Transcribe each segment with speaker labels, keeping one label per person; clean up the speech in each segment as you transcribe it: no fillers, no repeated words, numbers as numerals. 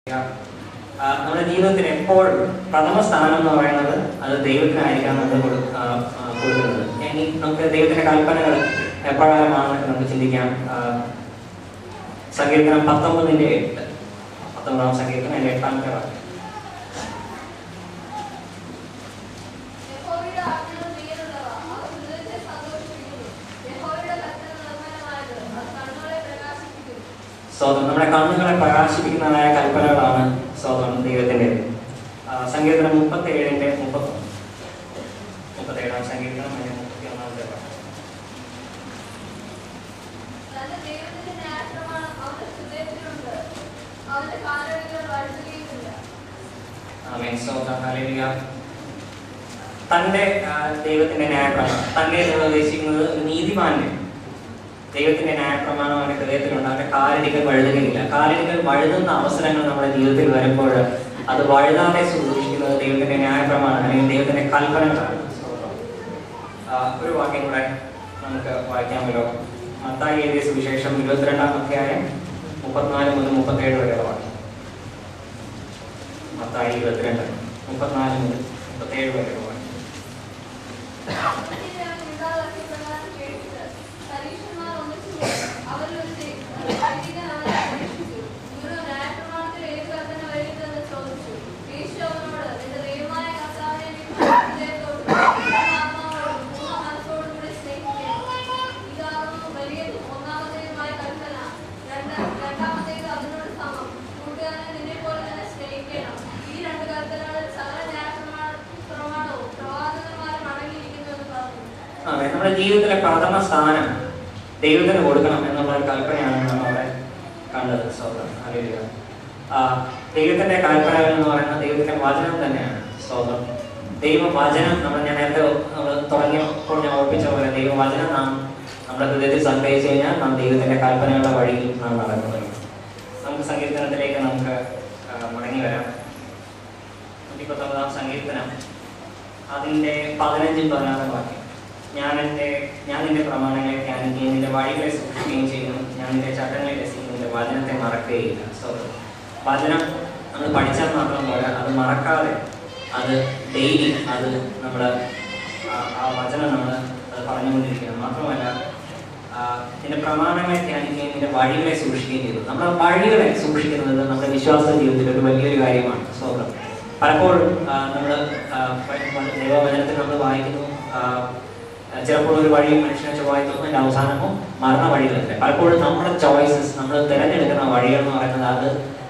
Speaker 1: നമ്മുടെ ജീവിതത്തിൽ എപ്പോഴും പ്രഥമ സ്ഥാനം എന്ന് പറയുന്നത് അത് ദൈവത്തിനായിരിക്കാം നമ്മൾ കൊടുക്കുന്നത്. ഇനി നമുക്ക് ദൈവത്തിന്റെ കൽപ്പനകൾ എപ്രകാരമാണെന്നൊക്കെ നമുക്ക് ചിന്തിക്കാം. സങ്കീർത്തനം 19:8, 19-ാം സങ്കീർത്തനം 8-ാമത്തെ വാക്യം. നമ്മുടെ കണ്ണുകളെ പ്രകാശിപ്പിക്കുന്നതായ കൽപ്പനകളാണ് ദൈവത്തിന്റെ. സങ്കീർത്തനം 37-ാം സങ്കീർത്തനം 31-ാമത്തെ വാക്യം. തന്റെ ദൈവത്തിന്റെ ന്യായപ്രമാണം, തന്നെ ഉദ്ദേശിക്കുന്നത് നീതിമാന്റെ ദൈവത്തിന്റെ ന്യായപ്രമാണം അവന്റെ ഹൃദയത്തിലുണ്ട്. അവന്റെ കാലടികൾ വഴുതുകയില്ല. കാലടികൾ വഴുതുന്ന അവസരങ്ങൾ നമ്മുടെ ജീവിതത്തിൽ വരുമ്പോൾ അത് വഴുതാതെ സൂക്ഷിക്കുന്നത് ദൈവത്തിന്റെ ന്യായപ്രമാണം അല്ലെങ്കിൽ ദൈവത്തിന്റെ കൽപ്പനകളാണ്. ഒരു വാക്യം കൂടെ നമുക്ക് വായിക്കാമല്ലോ. മത്തായി എഴുതിയ സുവിശേഷം 22-ാം അധ്യായം 34 മുതൽ 37 വരെയുള്ള വാക്യം. മത്തായി 22, 34 മുതൽ 37 വരെയുള്ള വാക്യം. നമ്മുടെ ജീവിതത്തിലെ പ്രഥമ സ്ഥാനം ദൈവത്തിന് കൊടുക്കണം എന്നുള്ള ഒരു കൽപ്പനയാണ് നമ്മൾ അവിടെ കണ്ടത്. സ്തോത്രം, ഹല്ലേലൂയ. ദൈവത്തിന്റെ കൽപ്പനകൾ എന്ന് പറയുന്നത് ദൈവത്തിന്റെ വചനം തന്നെയാണ്. സ്തോത്രം. ദൈവവചനം ഞാൻ നേരത്തെ തുടങ്ങിയപ്പോൾ ഞാൻ ഓർപ്പിച്ച പോലെ ദൈവവചനം നാം നമ്മുടെ ഹൃദയത്തിൽ സംഗ്രഹിച്ചു കഴിഞ്ഞാൽ നാം ദൈവത്തിന്റെ കൽപ്പനകളുടെ വഴിയിൽ നാം നടക്കുന്നത്. നമുക്ക് സങ്കീർത്തനത്തിലേക്ക് നമുക്ക് മടങ്ങി വരാം. 119-ാം സങ്കീർത്തനം അതിന്റെ 15-16 വാക്യം. ഞാൻ നിന്റെ പ്രമാണങ്ങളെ ധ്യാനിക്കുകയും നിന്റെ വഴികളെ സൂക്ഷിക്കുകയും ചെയ്യുന്നു. ഞാൻ നിന്റെ ചട്ടങ്ങളെ രസിക്കും, നിന്റെ വചനത്തെ മറക്കുകയില്ല. വചനം നമ്മൾ പഠിച്ചാൽ മാത്രം പോലെ അത് മറക്കാതെ അത് ഡെയിലി അത് നമ്മൾ ആ വചനം നമ്മൾ അത് പറഞ്ഞുകൊണ്ടിരിക്കണം. മാത്രമല്ല നിന്റെ പ്രമാണങ്ങളെ ധ്യാനിക്കുകയും നിന്റെ വഴികളെ സൂക്ഷിക്കുകയും ചെയ്തു. നമ്മുടെ വഴികളെ സൂക്ഷിക്കുന്നത് നമ്മുടെ വിശ്വാസ ജീവിതത്തിൽ ഒരു വലിയൊരു കാര്യമാണ്. സ്തോത്രം. പലപ്പോഴും നമ്മൾ ദൈവവചനത്തിൽ നമ്മൾ വായിക്കുന്നു, ചിലപ്പോൾ ഒരു വഴി മനുഷ്യനെ ചൊവ്വായിത്തും അതിൻ്റെ അവസാനമോ മരണ വഴികളല്ലേ. പലപ്പോഴും നമ്മുടെ ചോയ്സസ്, നമ്മൾ തിരഞ്ഞെടുക്കുന്ന വഴികൾ എന്ന് പറയുന്നത് അത്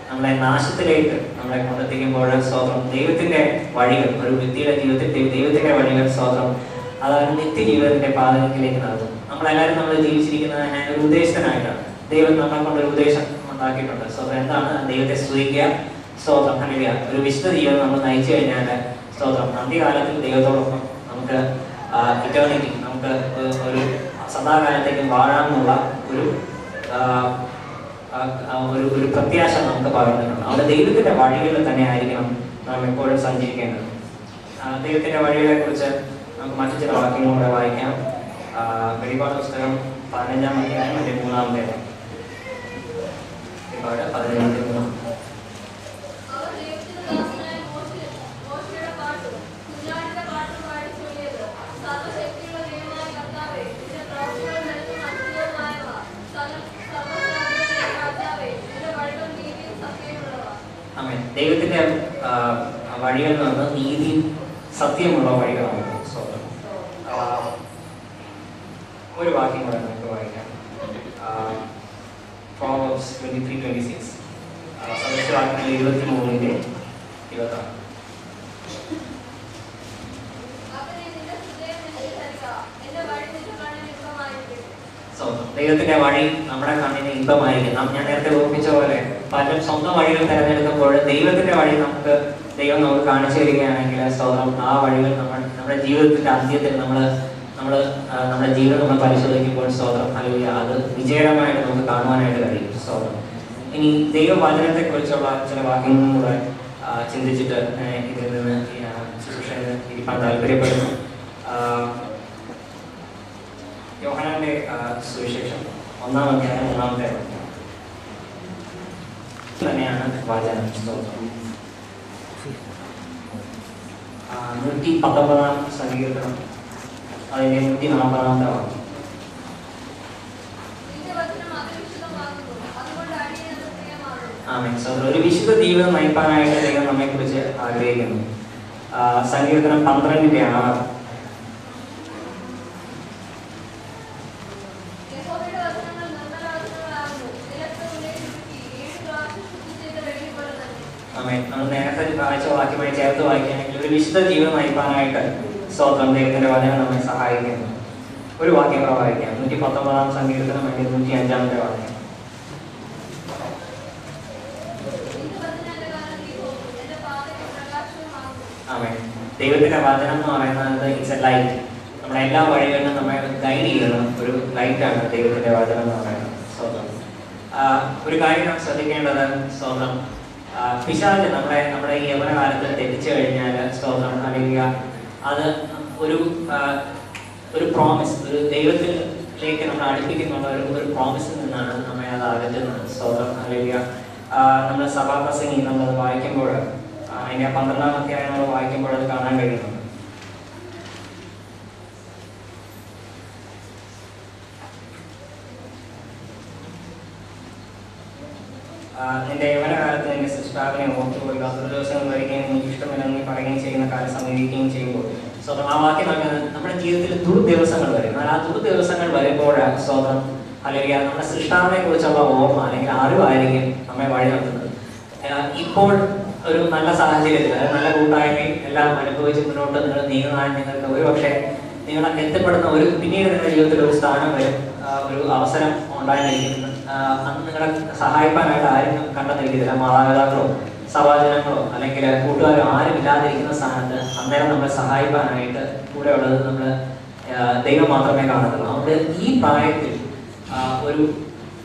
Speaker 1: നമ്മളെ നാശത്തിലേക്ക് നമ്മളെ കൊണ്ടെത്തിക്കുമ്പോൾ സ്തോത്രം ദൈവത്തിന്റെ വഴികൾ, ഒരു വ്യക്തിയുടെ ജീവിതത്തിൽ ദൈവത്തിന്റെ വഴികൾ സ്തോത്രം അതാണ് നിത്യജീവിതത്തിന്റെ പാതകത്തിലേക്ക് നടത്തും. നമ്മളെല്ലാവരും നമ്മൾ ജീവിച്ചിരിക്കുന്നത് ഒരു ഉദ്ദേശത്തിനായിട്ടാണ്. ദൈവം നമ്മളെ കൊണ്ടൊരു ഉദ്ദേശം ഉണ്ടാക്കിയിട്ടുണ്ട്. സ്തോത്രം. എന്താണ്? ദൈവത്തെ സ്തുതിക്കുക. സ്തോത്രം, ഹല്ലേലൂയ. ഒരു വിശുദ്ധ ജീവിതം നമ്മൾ നയിച്ചു കഴിഞ്ഞാൽ സ്തോത്രം അന്ത്യകാലത്തിൽ ദൈവത്തോടൊപ്പം നമുക്ക് ഇറ്റേണിറ്റി, നമുക്ക് ഒരു സദാകാലത്തേക്ക് വാഴാമെന്നുള്ള ഒരു പ്രത്യാശ നമുക്ക് പകർന്നിട്ടുണ്ട്. അവിടെ ദൈവത്തിന്റെ വഴികളിൽ തന്നെ ആയിരിക്കണം നാം എപ്പോഴും സഞ്ചരിക്കേണ്ടത്. ദൈവത്തിന്റെ വഴികളെ കുറിച്ച് നമുക്ക് മറ്റു ചില വാക്യങ്ങളൂടെ വായിക്കാം. വെളിപാട് പുസ്തകം 15-ാം അധ്യായം 3-ാമത്തെ വെളിപാട് 15-3. ദൈവത്തിന്റെ വഴികൾ എന്ന് പറഞ്ഞാൽ നീതി സത്യമുള്ള വഴികളാണ്. ഒരു വാക്യം കൂടെ നമുക്ക് വായിക്കാം. Proverbs 23:26, സദൃശവാക്യങ്ങൾ 23:26. ദൈവത്തിന്റെ വഴി നമ്മുടെ കണ്ണിന് ഇമ്പമായിരിക്കും. ഞാൻ നേരത്തെ ഓർമ്മിച്ച പോലെ പലരും സ്വന്തം വഴികൾ തിരഞ്ഞെടുക്കുമ്പോൾ ദൈവത്തിന്റെ വഴി ദൈവം നമുക്ക് കാണിച്ചു തരികയാണെങ്കിൽ സ്തോത്രം ആ വഴികൾ നമ്മുടെ ജീവിതത്തിന്റെ അന്ത്യത്തിൽ നമ്മുടെ ജീവിതം നമ്മൾ പരിശോധിക്കുമ്പോൾ സ്തോത്രം ഹല്ലേലൂയ അത് വിജയകരമായിട്ട് നമുക്ക് കാണുവാനായിട്ട് കഴിയും. സ്തോത്രം. ഇനി ദൈവവചനത്തെ കുറിച്ചുള്ള ചില വാക്യങ്ങളും കൂടെ ചിന്തിച്ചിട്ട് ഇതിൽ നിന്ന് ശുശ്രൂഷയിൽ ഇരിക്കാൻ താല്പര്യപ്പെടുന്നു. യോഹന്നാന്റെ സുവിശേഷം 1-ാം അധ്യായം 3-ാമത്തെ വാക്യം. തന്നെയാണ് വചനം. 119 സങ്കീർത്തനം അതിന്റെ 140 വാക്യം. ആമേൻ. സഹോദരൻ, ഒരു വിശുദ്ധ ജീവിതം നയിപ്പാനായിട്ട് ദൈവം നമ്മെ കുറിച്ച് ആഗ്രഹിക്കുന്നു. സങ്കീർത്തനം 12:6. നമ്മൾ നേരത്തെ വായിച്ച വാക്യമായി ചേർത്ത് വായിക്കുകയാണെങ്കിൽ ഒരു വിശുദ്ധ ജീവിതം നയിപ്പാനായിട്ട് സ്തോത്രം ദൈവത്തിന്റെ വചനം നമ്മെ സഹായിക്കുന്നു. ഒരു വാക്യം കൂടെ വായിക്കാം. 119 സങ്കീർത്തനം 105 വാക്യം. ആമേൻ. ദൈവത്തിന്റെ വചനം എന്ന് പറയുന്നത് ഇറ്റ്സ് എ ലൈറ്റ്. നമ്മുടെ എല്ലാ വഴികളിലും നമ്മെ ഗൈഡ് ചെയ്യുന്ന ഒരു ലൈറ്റാണ് ദൈവത്തിന്റെ വചനം എന്ന് പറയുന്നത്. സ്തോത്രം. ഒരു കാര്യം നാം ശ്രദ്ധിക്കേണ്ടത്, സ്തോത്രം, പിശാച് നമ്മുടെ ഈ യൗവനകാലത്ത് തെറ്റിച്ചു കഴിഞ്ഞാൽ, സ്തോത്രം, അല്ലെങ്കിൽ അത് ഒരു പ്രോമിസ്, ഒരു ദൈവത്തിലേക്ക് നമ്മൾ അടുപ്പിക്കുന്നുള്ള ഒരു പ്രോമിസിൽ നിന്നാണ് നമ്മെ അത് അകറ്റുന്നത്. സ്തോത്രം. അല്ലെങ്കിൽ നമ്മൾ സഭാപ്രസംഗി നമ്മളത് വായിക്കുമ്പോൾ അതിന്റെ 12-ാം അധ്യായം നമ്മൾ വായിക്കുമ്പോൾ അത് കാണാൻ കഴിയുന്നുണ്ട്. നിന്റെ യൗവനകാലത്ത് നിന്റെ സൃഷ്ടാവിനെ ഓർത്തുപോയി ഒരു ദിവസം വരികയും എനിക്ക് ഇഷ്ടമില്ലെന്ന് പറയുകയും ചെയ്യുന്ന കാലം സമീപിക്കുകയും ചെയ്യുമ്പോൾ, സ്വന്തം ആ വാക്യം നോക്കുന്നത് നമ്മുടെ ജീവിതത്തിൽ ദുർദിവസങ്ങൾ വരും. എന്നാൽ ആ ദുർദിവസങ്ങൾ വരുമ്പോൾ സ്വന്തം അല്ലെങ്കിൽ നമ്മുടെ സൃഷ്ടാവിനെ കുറിച്ചുള്ള ഓർമ്മ അല്ലെങ്കിൽ അറിവായിരിക്കും നമ്മെ വഴി നടത്തുന്നത്. ഇപ്പോൾ ഒരു നല്ല സാഹചര്യത്തിൽ, നല്ല കൂട്ടായ്മയും എല്ലാം അനുഭവിച്ച് മുന്നോട്ട് നിങ്ങൾ നീങ്ങുവാൻ നിങ്ങൾക്ക് ഒരുപക്ഷെ നിങ്ങൾ എത്തപ്പെടുന്ന പിന്നീട് നിങ്ങളുടെ ജീവിതത്തിൽ ഒരു സ്ഥാനം വരും, ഒരു അവസരം ഉണ്ടായിരിക്കുന്നു. അന്ന് നിങ്ങളെ സഹായിക്കാനായിട്ട് ആരും കണ്ടെന്നിരിക്കുന്നില്ല. മാതാപിതാക്കളോ സഭാജനങ്ങളോ അല്ലെങ്കിൽ കൂട്ടുകാരോ ആരും ഇല്ലാതിരിക്കുന്ന സ്ഥാനത്ത് അന്നേരം നമ്മളെ സഹായിക്കാനായിട്ട് കൂടെ ഉള്ളത് നമ്മൾ ദൈവം മാത്രമേ കാണത്തുള്ളൂ. അതുകൊണ്ട് ഈ പ്രായത്തിൽ ഒരു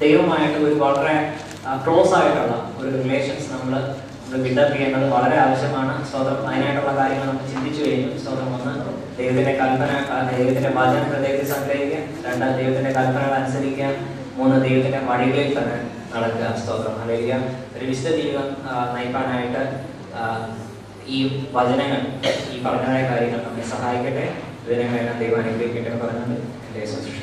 Speaker 1: ദൈവമായിട്ട് ഒരു വളരെ ക്ലോസ് ആയിട്ടുള്ള ഒരു റിലേഷൻസ് നമ്മൾ ബിൽഡപ്പ് ചെയ്യേണ്ടത് വളരെ ആവശ്യമാണ്. സ്വതം അതിനായിട്ടുള്ള കാര്യങ്ങൾ നമ്മൾ ചിന്തിച്ചു കഴിഞ്ഞു. സ്വതം ഒന്ന്, ദൈവത്തിന്റെ കൽപ്പന, ദൈവത്തിന്റെ വചനം ഹൃദയത്തിൽ സംഗ്രഹിക്കുക. 2, ദൈവത്തിന്റെ കൽപ്പനകൾ അനുസരിക്കുക. 3, ദൈവത്തിന്റെ വഴികളിൽ തന്നെ നടക്കുക. സ്തോത്രം. അല്ലെങ്കിൽ ഒരു വിശുദ്ധ ജീവിതം നയിക്കാനായിട്ട് ഈ വചനങ്ങൾ, ഈ പറഞ്ഞതായ കാര്യങ്ങൾ നമ്മെ സഹായിക്കട്ടെ. ഇതിനെല്ലാം ദൈവം അനുഗ്രഹിക്കട്ടെ എന്ന് പറഞ്ഞാൽ എൻ്റെ ശുശ്രൂഷ